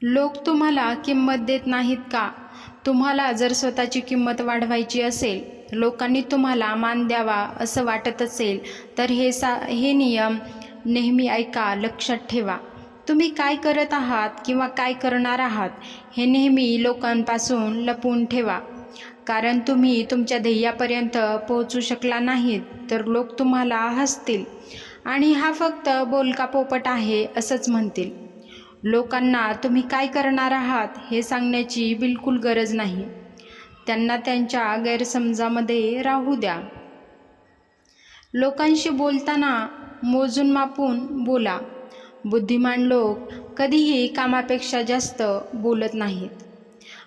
लोक तुम्हाला किंमत देत नाहीत का? तुम्हाला जर स्वतःची किंमत वाढवायची असेल, लोकांनी तुम्हाला मान द्यावा असं वाटत असेल, तर हे नियम नेहमी ऐका, लक्षात ठेवा. तुम्ही काय करत आहात किंवा काय करणार आहात हे नेहमी लोकांपासून लपवून ठेवा. कारण तुम्ही तुमच्या ध्येयापर्यंत पोहोचू शकला नाहीत तर लोक तुम्हाला हसतील आणि हा फक्त बोलका पोपट आहे असंच म्हणतील. लोकांना तुम्ही काय करणार आहात हे सांगण्याची बिलकुल गरज नाही. त्यांना त्यांच्या गैरसमजामध्ये राहू द्या. लोकांशी बोलताना मोजून मापून बोला. बुद्धिमान लोक कधीही कामापेक्षा जास्त बोलत नाहीत.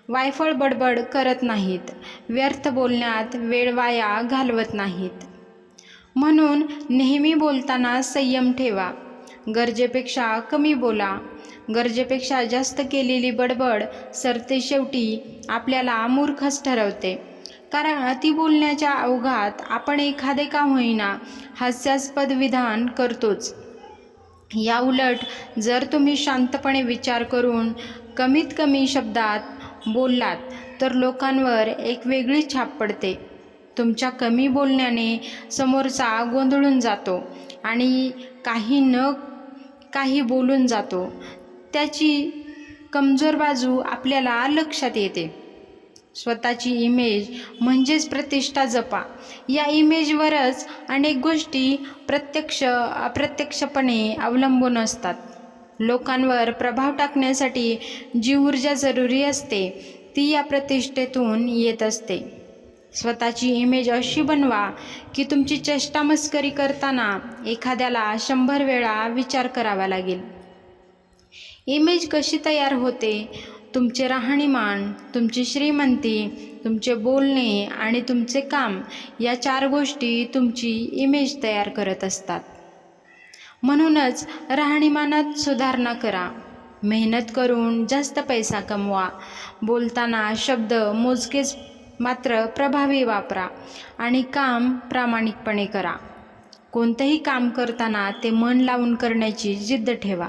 वायफळ बडबड करत नाहीत. व्यर्थ बोलण्यात वेळ वाया घालवत नाहीत. म्हणून नेहमी बोलताना संयम ठेवा. गरजेपेक्षा कमी बोला. गरजेपेक्षा जास्त केलेली बडबड सरते शेवटी आपल्याला मूर्खच ठरवते. कारण अति बोलण्याच्या ओघात आपण एखादे का होईना हास्यास्पद विधान करतोच. या उलट जर तुम्ही शांतपणे विचार करून कमीत कमी शब्दात बोललात तर लोकांवर एक वेगळी छाप पडते. तुमच्या कमी बोलण्याने समोरचा गोंधळून जातो आणि काही बोलून जातो. त्याची कमजोर बाजू आपल्याला लक्षात येते. स्वतःची इमेज म्हणजेच प्रतिष्ठा जपा. या इमेजवरच अनेक गोष्टी प्रत्यक्ष अप्रत्यक्षपणे अवलंबून असतात. लोकांवर प्रभाव टाकण्यासाठी जी ऊर्जा जरुरी असते ती या प्रतिष्ठेतून येत असते. स्वतःची इमेज अशी बनवा की तुमची चेष्टा मस्करी करताना एखाद्याला 100 वेळा विचार करावा लागेल. इमेज कशी तयार होते? तुमचे राहणीमान, तुमची श्रीमंती, तुमचे बोलणे आणि तुमचे काम या 4 गोष्टी तुमची इमेज तयार करत असतात. म्हणूनच राहणीमानात सुधारणा करा. मेहनत करून जास्त पैसा कमवा. बोलताना शब्द मोजकेच मात्र प्रभावी वापरा आणि काम प्रामाणिकपणे करा. कोणतेही काम करताना ते मन लावून करण्याची जिद्द ठेवा.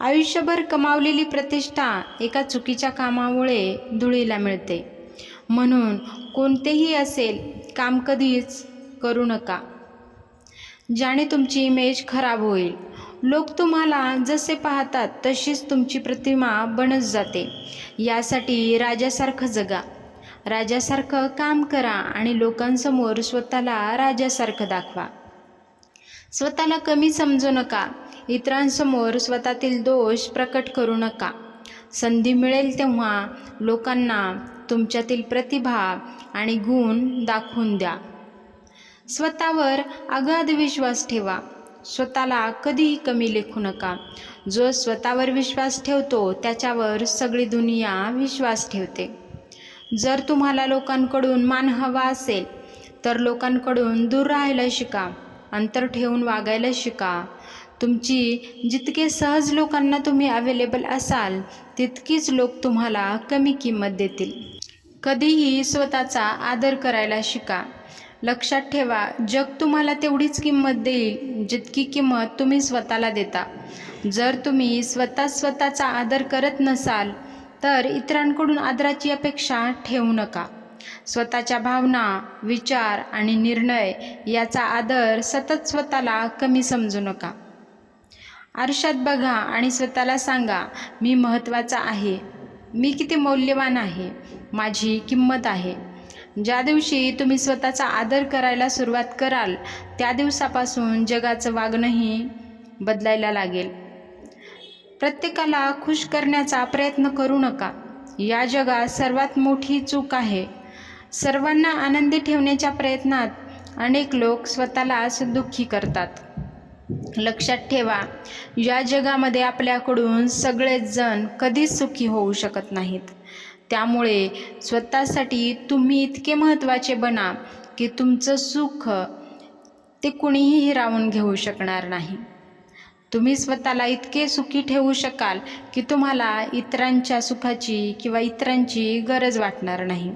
आयुष्यभर कमावलेली प्रतिष्ठा एका चुकीच्या कामामुळे धुळीला मिळते. म्हणून कोणतेही असेल काम कधीच करू नका ज्याने तुमची इमेज खराब होईल. लोक तुम्हाला जसे पाहतात तशीच तुमची प्रतिमा बनत जाते. यासाठी राजासारखं जगा. राजासारखं काम करा आणि लोकांसमोर स्वतःला राजासारखं दाखवा. स्वतःला कमी समजू नका. इतरांसमोर स्वतःतील दोष प्रकट करू नका. संधी मिळेल तेव्हा लोकांना तुमच्यातील प्रतिभा आणि गुण दाखवून द्या. स्वतःवर अगाध विश्वास ठेवा. स्वतःला कधीही कमी लेखू नका. जो स्वतःवर विश्वास ठेवतो त्याच्यावर सगळी दुनिया विश्वास ठेवते. जर तुम्हाला लोकांकडून मान हवा असेल तर लोकांकडून दूर राहायला शिका. अंतर ठेवून वागायला शिका. तुमची जितके सहज लोकांना तुम्ही अवेलेबल असाल तितकीच लोक तुम्हाला कमी किंमत देतील. कधीही स्वतःचा आदर करायला शिका. लक्षात ठेवा, जग तुम्हाला तेवढीच किंमत देईल जितकी किंमत तुम्ही स्वतःला देता. जर तुम्ही स्वतःचा आदर करत नसाल तर इतरांकडून आदराची अपेक्षा ठेवू नका. स्वतःच्या भावना, विचार आणि निर्णय याचा आदर सतत स्वतःला कमी समजू नका. आरशात बघा आणि स्वतःला सांगा, मी महत्त्वाचा आहे. मी किती मौल्यवान आहे. माझी किंमत आहे. ज्या दिवशी तुम्ही स्वतःचा आदर करायला सुरुवात कराल त्या दिवसापासून जगाचं वागणंही बदलायला लागेल. प्रत्येकाला खुश करण्याचा प्रयत्न करू नका. या जगात सर्वात मोठी चूक आहे. सर्वांना आनंदी ठेवण्याच्या प्रयत्नात अनेक लोक स्वतःलाच दुःखी करतात. लक्षात ठेवा, या जगामध्ये आपल्याकडून सगळेच जण कधीच सुखी होऊ शकत नाहीत. त्यामुळे स्वतःसाठी तुम्ही इतके महत्त्वाचे बना की तुमचं सुख ते कुणीही हिरावून घेऊ शकणार नाही. तुम्ही स्वतःला इतके सुखी ठेवू शकाल की तुम्हाला इतरांच्या सुखाची किंवा इतरांची गरज वाटणार नाही.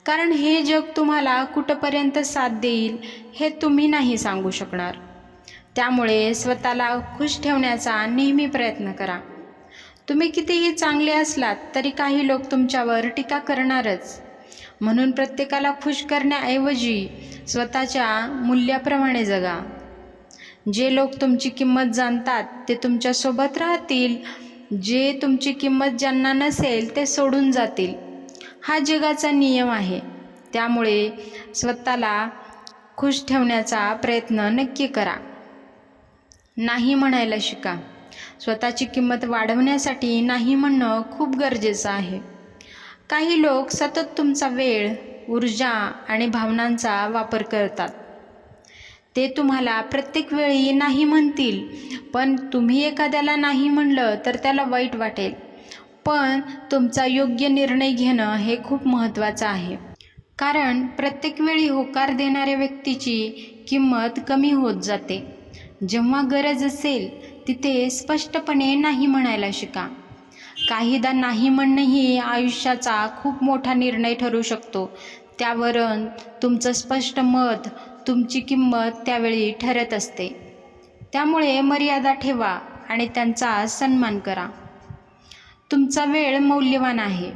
कारण हे जग तुम्हाला कुठपर्यंत साथ देईल हे तुम्ही नाही सांगू शकणार. त्यामुळे स्वतःला खुश ठेवण्याचा नेहमी प्रयत्न करा. तुम्ही कितीही चांगले असलात तरी काही लोक तुमच्यावर टीका करणारच. म्हणून प्रत्येकाला खुश करण्याऐवजी स्वतःच्या मूल्याप्रमाणे जगा. जे लोक तुमची किंमत जाणतात ते तुमच्यासोबत राहतील. जे तुमची किंमत ज्यांना नसेल ते सोडून जातील. हा जगाचा नियम आहे. त्यामुळे स्वतःला खुश ठेवण्याचा प्रयत्न नक्की करा. नाही म्हणायला शिका. स्वतःची किंमत वाढवण्यासाठी नाही म्हणणं खूप गरजेचं आहे. काही लोक सतत तुमचा वेळ, ऊर्जा आणि भावनांचा वापर करतात. ते तुम्हाला प्रत्येक वेळी नाही म्हणतील, पण तुम्ही एखाद्याला नाही म्हणलं तर त्याला वाईट वाटेल. पण तुमचा योग्य निर्णय घेणं हे खूप महत्त्वाचं आहे. कारण प्रत्येक वेळी होकार देणाऱ्या व्यक्तीची किंमत कमी होत जाते. जेव्हा गरज असेल तिथे स्पष्टपणे नाही म्हणायला शिका. काहीदा नाही म्हणणं ही आयुष्याचा खूप मोठा निर्णय ठरू शकतो. त्यावरून तुमचं स्पष्ट मत, तुमची किंमत त्यावेळी ठरत असते. त्यामुळे मर्यादा ठेवा आणि त्यांचा सन्मान करा. तुमचा वेळ मौल्यवान आहे.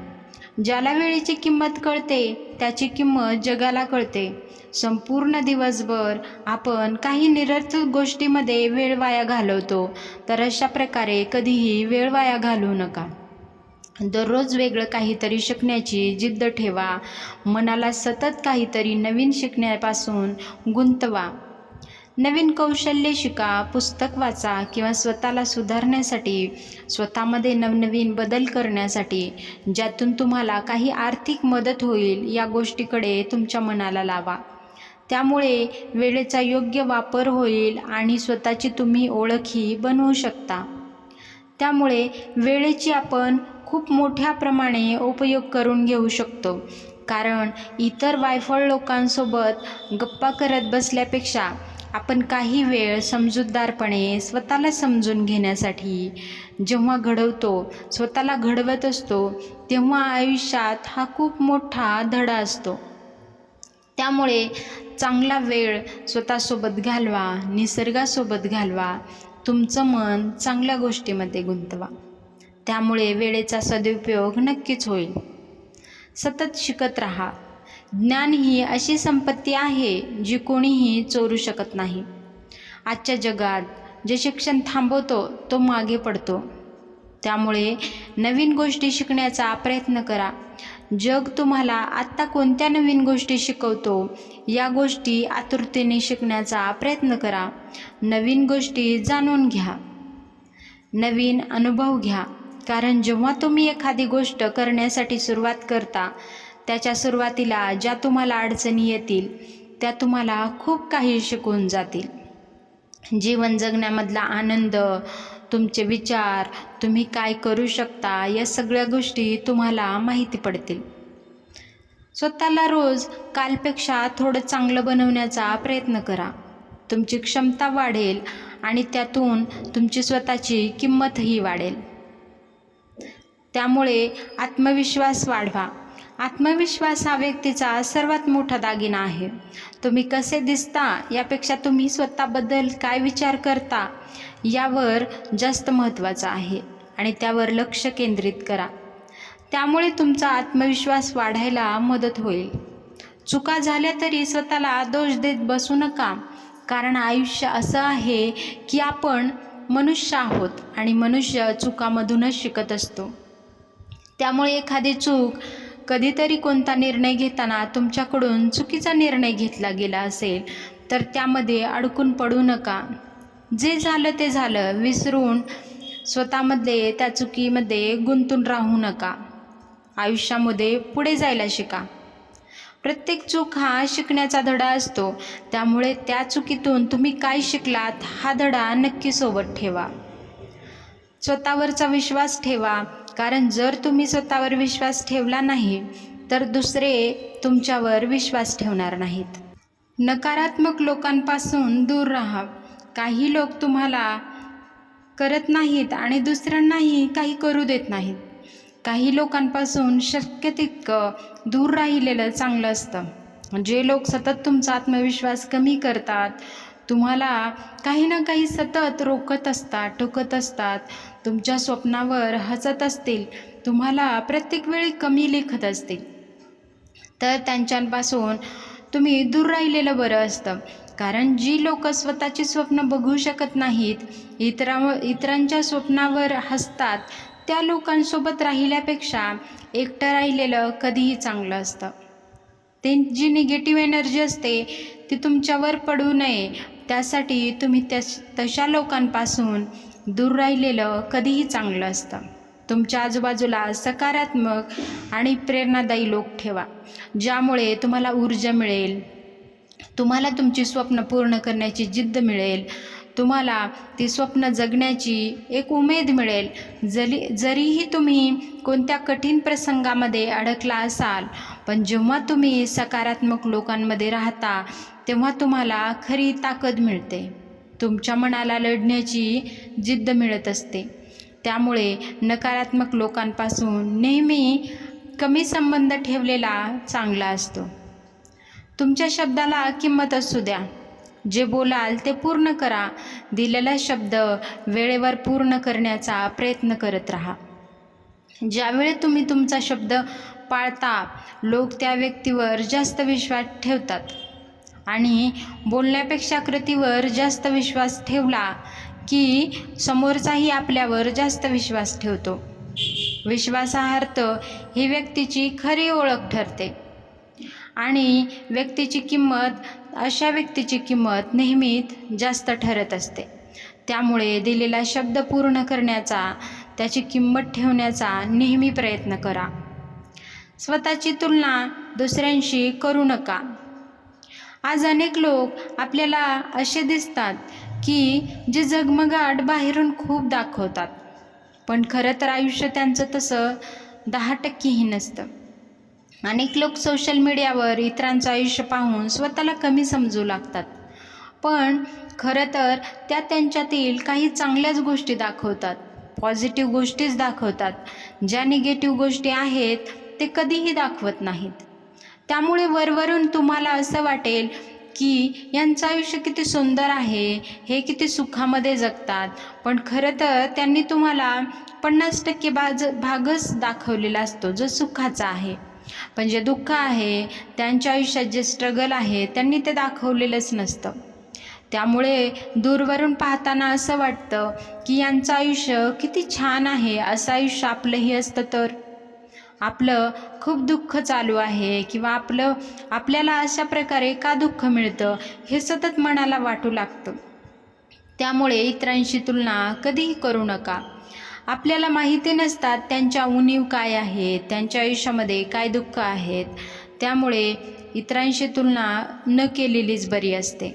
ज्याला वेळेची किंमत कळते त्याची किंमत जगाला कळते. संपूर्ण दिवसभर आपण काही निरर्थक गोष्टीमध्ये वेळ वाया घालवतो, तर अशा प्रकारे कधीही वेळ वाया घालवू नका. दररोज वेगळं काहीतरी शिकण्याची जिद्द ठेवा. मनाला सतत काहीतरी नवीन शिकण्यापासून गुंतवा. नवीन कौशल्ये शिका, पुस्तक वाचा किंवा स्वतःला सुधारण्यासाठी, स्वतःमध्ये नवनवीन बदल करण्यासाठी, ज्यातून तुम्हाला काही आर्थिक मदत होईल या गोष्टीकडे तुमच्या मनाला लावा. त्यामुळे वेळेचा योग्य वापर होईल आणि स्वतःची तुम्ही ओळखही बनवू शकता. त्यामुळे वेळेची आपण खूप मोठ्या प्रमाणे उपयोग करून घेऊ शकतो. कारण इतर वायफळ लोकांसोबत गप्पा करत बसल्यापेक्षा आपण काही वेळ समजूतदारपणे स्वतःला समजून घेण्यासाठी जेव्हा घडवतो, स्वतःला घडवत असतो, तेव्हा आयुष्यात हा खूप मोठा धडा असतो. त्यामुळे चांगला वेळ स्वतःसोबत घालवा, निसर्गासोबत घालवा, तुमचं मन चांगल्या गोष्टीमध्ये गुंतवा. त्यामुळे वेळेचा सदुपयोग नक्कीच होईल. सतत शिकत राहा. ज्ञान ही अशी संपत्ती आहे जी कोणीही चोरू शकत नाही. आजच्या जगात जे शिक्षण थांबवतो तो मागे पडतो. त्यामुळे नवीन गोष्टी शिकण्याचा प्रयत्न करा. जग तुम्हाला आत्ता कोणत्या नवीन गोष्टी शिकवतो या गोष्टी आतुरतेने शिकण्याचा प्रयत्न करा. नवीन गोष्टी जाणून घ्या, नवीन अनुभव घ्या. कारण जेव्हा तुम्ही एखादी गोष्ट करण्यासाठी सुरुवात करता, त्याच्या सुरुवातीला ज्या तुम्हाला अडचणी येतील त्या तुम्हाला खूप काही शिकवून जातील. जीवन जगण्यामधला आनंद, तुमचे विचार, तुम्ही काय करू शकता या सगळ्या गोष्टी तुम्हाला माहिती पडतील. स्वतःला रोज कालपेक्षा थोडं चांगलं बनवण्याचा प्रयत्न करा. तुमची क्षमता वाढेल आणि त्यातून तुमची स्वतःची किंमतही वाढेल. त्यामुळे आत्मविश्वास वाढवा. आत्मविश्वास हा व्यक्तीचा सर्वात मोठा दागिना आहे. तुम्ही कसे दिसता यापेक्षा तुम्ही स्वतःबद्दल काय विचार करता यावर जास्त महत्त्वाचं आहे आणि त्यावर लक्ष केंद्रित करा. त्यामुळे तुमचा आत्मविश्वास वाढायला मदत होईल. चुका झाल्या तरी स्वतःला दोष देत बसू नका. कारण आयुष्य असं आहे की आपण मनुष्य आहोत आणि मनुष्य चुकामधूनच शिकत असतो. त्यामुळे एखादी चूक, कधीतरी कोणता निर्णय घेताना तुमच्याकडून चुकीचा निर्णय घेतला गेला असेल तर त्यामध्ये अडकून पडू नका. जे झालं ते झालं विसरून स्वतःमध्ये त्या चुकीमध्ये गुंतून राहू नका. आयुष्यामध्ये पुढे जायला शिका. प्रत्येक चूक हा शिकण्याचा धडा असतो. त्यामुळे त्या चुकीतून तुम्ही काय शिकलात हा धडा नक्की सोबत ठेवा. स्वतःवरचा विश्वास ठेवा. कारण जर तुम्ही स्वतःवर विश्वास ठेवला नाही तर दुसरे तुमच्यावर विश्वास ठेवणार नाहीत. नकारात्मक लोकांपासून दूर राहा. काही लोक तुम्हाला करत नाहीत आणि दुसऱ्यांनाही काही करू देत नाहीत. काही लोकांपासून शक्य तितकं दूर राहिलेलं चांगलं असतं. जे लोक सतत तुमचा आत्मविश्वास कमी करतात, तुम्हाला काही ना काही सतत रोखत असतात, टोकत असतात, तुमच्या स्वप्नावर हसत असतील, तुम्हाला प्रत्येक वेळी कमी लेखत असतील, तर त्यांच्यापासून तुम्ही दूर राहिलेलं बरं असतं. कारण जी लोक स्वतःची स्वप्न बघू शकत नाहीत, इतरांच्या स्वप्नावर हसतात, त्या लोकांसोबत राहिल्यापेक्षा एकटं राहिलेलं कधीही चांगलं असतं. ते जी निगेटिव्ह एनर्जी असते ती तुमच्यावर पडू नये, त्यासाठी तुम्ही तशा लोकांपासून दूर राहिलेलं कधीही चांगलं असतं. तुमच्या आजूबाजूला सकारात्मक आणि प्रेरणादायी लोक ठेवा, ज्यामुळे तुम्हाला ऊर्जा मिळेल, तुम्हाला तुमची स्वप्न पूर्ण करण्याची जिद्द मिळेल, तुम्हाला ती स्वप्न जगण्याची एक उमेद मिळेल. जरीही तुम्ही कोणत्या कठीण प्रसंगामध्ये अडकला असाल, पण जेव्हा तुम्ही सकारात्मक लोकांमध्ये राहता तेव्हा तुम्हाला खरी ताकद मिळते, तुमच्या मनाला लढण्याची जिद्द मिळत असते. त्यामुळे नकारात्मक लोकांपासून नेहमी कमी संबंध ठेवलेला चांगला असतो. तुमच्या शब्दाला किंमत असू द्या. जे बोलाल ते पूर्ण करा. दिलेला शब्द वेळेवर पूर्ण करण्याचा प्रयत्न करत राहा. ज्यावेळी तुम्ही तुमचा शब्द पाळता, लोक त्या व्यक्तीवर जास्त विश्वास ठेवतात आणि बोलण्यापेक्षा कृतीवर जास्त विश्वास ठेवला की समोरचाही आपल्यावर जास्त विश्वास ठेवतो. विश्वासार्हत ही व्यक्तीची खरी ओळख ठरते आणि अशा व्यक्तीची किंमत नेहमीच जास्त ठरत असते. त्यामुळे दिलेला शब्द पूर्ण करण्याचा, त्याची किंमत ठेवण्याचा नेहमी प्रयत्न करा. स्वतःची तुलना दुसऱ्यांशी करू नका. आज अनेक लोक आपल्याला असे दिसतात की जे झगमगाट बाहेरून खूप दाखवतात, पण खरं तर आयुष्य त्यांचं तसं 10%ही नसतं. अनेक लोक सोशल मीडियावर इतरांचं आयुष्य पाहून स्वतःला कमी समजू लागतात, पण खरं तर त्या त्यांच्यातील काही चांगल्याच गोष्टी दाखवतात, पॉझिटिव्ह गोष्टीच दाखवतात. ज्या निगेटिव्ह गोष्टी आहेत ते कधीही दाखवत नाहीत. त्यामुळे वरवरून तुम्हाला असं वाटेल की यांचं आयुष्य किती सुंदर आहे, हे किती सुखामध्ये जगतात, पण खरं तर त्यांनी तुम्हाला 50% भागच दाखवलेला असतो जो सुखाचा आहे. पण जे दुःख आहे, त्यांच्या आयुष्यात जे स्ट्रगल आहे, त्यांनी ते दाखवलेलंच नसतं. त्यामुळे दूरवरून पाहताना असं वाटतं की यांचं आयुष्य किती छान आहे, असं आयुष्य आपलंही असतं तर. आपलं खूप दुःख चालू आहे किंवा आपल्याला अशा प्रकारे का दुःख मिळतं हे सतत मनाला वाटू लागतं. त्यामुळे इतरांशी तुलना कधीही करू नका. आपल्याला माहिती नसतात त्यांच्या उणीव काय आहेत, त्यांच्या आयुष्यामध्ये काय दुःख आहेत. त्यामुळे इतरांशी तुलना न केलेलीच बरी असते.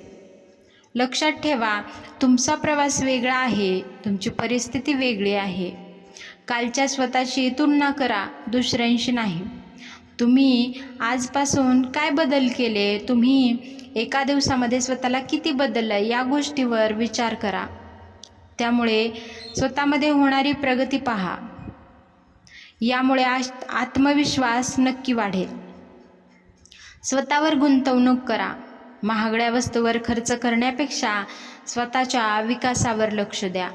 लक्षात ठेवा, तुमचा प्रवास वेगळा आहे, तुमची परिस्थिती वेगळी आहे. कालच्या स्वतःची तुलना करा, दुसऱ्यांशी नाही. तुम्ही आजपासून काय बदल केले, तुम्ही एका दिवसामध्ये स्वतःला किती बदललं, या गोष्टीवर विचार करा. त्यामुळे स्वतःमध्ये होणारी प्रगती पहा. यामुळे आत्मविश्वास नक्की वाढेल. स्वतःवर गुंतवणूक करा. महागड्या वस्तूवर खर्च करण्यापेक्षा स्वतःच्या विकासावर लक्ष द्या.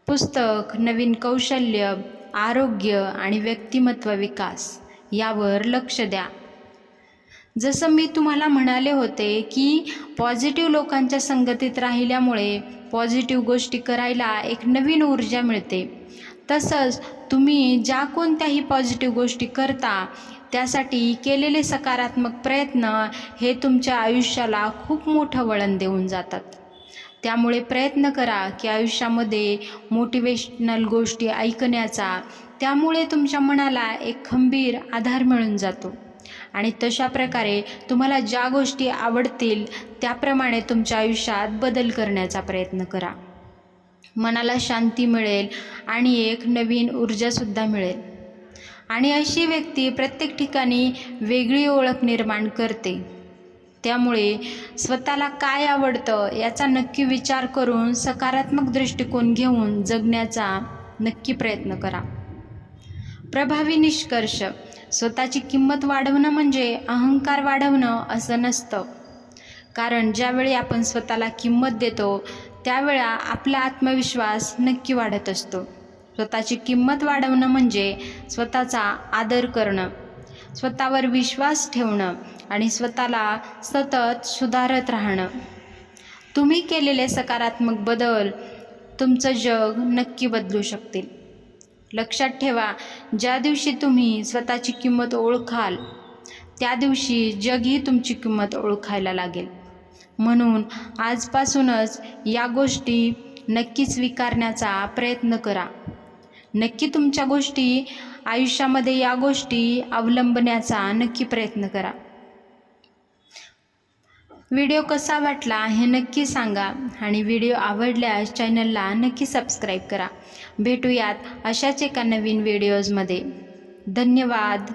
पुस्तक, नवीन कौशल्य, आरोग्य आणि व्यक्तिमत्व विकास यावर लक्ष द्या. जसं मी तुम्हाला म्हणाले होते की पॉझिटिव्ह लोकांच्या संगतीत राहिल्यामुळे पॉझिटिव्ह गोष्टी करायला एक नवीन ऊर्जा मिळते. तसंच तुम्ही ज्या कोणत्याही पॉझिटिव्ह गोष्टी करता त्यासाठी केलेले सकारात्मक प्रयत्न हे तुमच्या आयुष्याला खूप मोठं वळण देऊन जातात. त्यामुळे प्रयत्न करा की आयुष्यामध्ये मोटिवेशनल गोष्टी ऐकण्याचा. त्यामुळे तुमच्या मनाला एक खंबीर आधार मिळून जातो आणि तशा प्रकारे तुम्हाला ज्या गोष्टी आवडतील त्याप्रमाणे तुमच्या आयुष्यात बदल करण्याचा प्रयत्न करा. मनाला शांती मिळेल आणि एक नवीन ऊर्जासुद्धा मिळेल. आणि अशी व्यक्ती प्रत्येक ठिकाणी वेगळी ओळख निर्माण करते. त्यामुळे स्वतःला काय आवडतं याचा नक्की विचार करून सकारात्मक दृष्टिकोन घेऊन जगण्याचा नक्की प्रयत्न करा. प्रभावी निष्कर्ष: स्वतःची किंमत वाढवणं म्हणजे अहंकार वाढवणं असं नसतं. कारण ज्यावेळी आपण स्वतःला किंमत देतो त्यावेळा आपला आत्मविश्वास नक्की वाढत असतो. स्वतःची किंमत वाढवणं म्हणजे स्वतःचा आदर करणं, स्वतःवर विश्वास ठेवणं आणि स्वतःला सतत सुधारत राहणं. तुम्ही केलेले सकारात्मक बदल तुमचं जग नक्की बदलू शकतील. लक्षात ठेवा, ज्या दिवशी तुम्ही स्वतःची किंमत ओळखाल त्या दिवशी जगही तुमची किंमत ओळखायला लागेल. म्हणून आजपासूनच या गोष्टी नक्की स्वीकारण्याचा प्रयत्न करा. नक्की तुमच्या आयुष्यामध्ये या गोष्टी अवलंबण्याचा नक्की प्रयत्न करा. व्हिडिओ कसा वाटला हे नक्की सांगा आणि व्हिडिओ आवडल्यास चॅनलला नक्की सबस्क्राईब करा. भेटूयात अशाच एका नवीन व्हिडिओजमध्ये. धन्यवाद.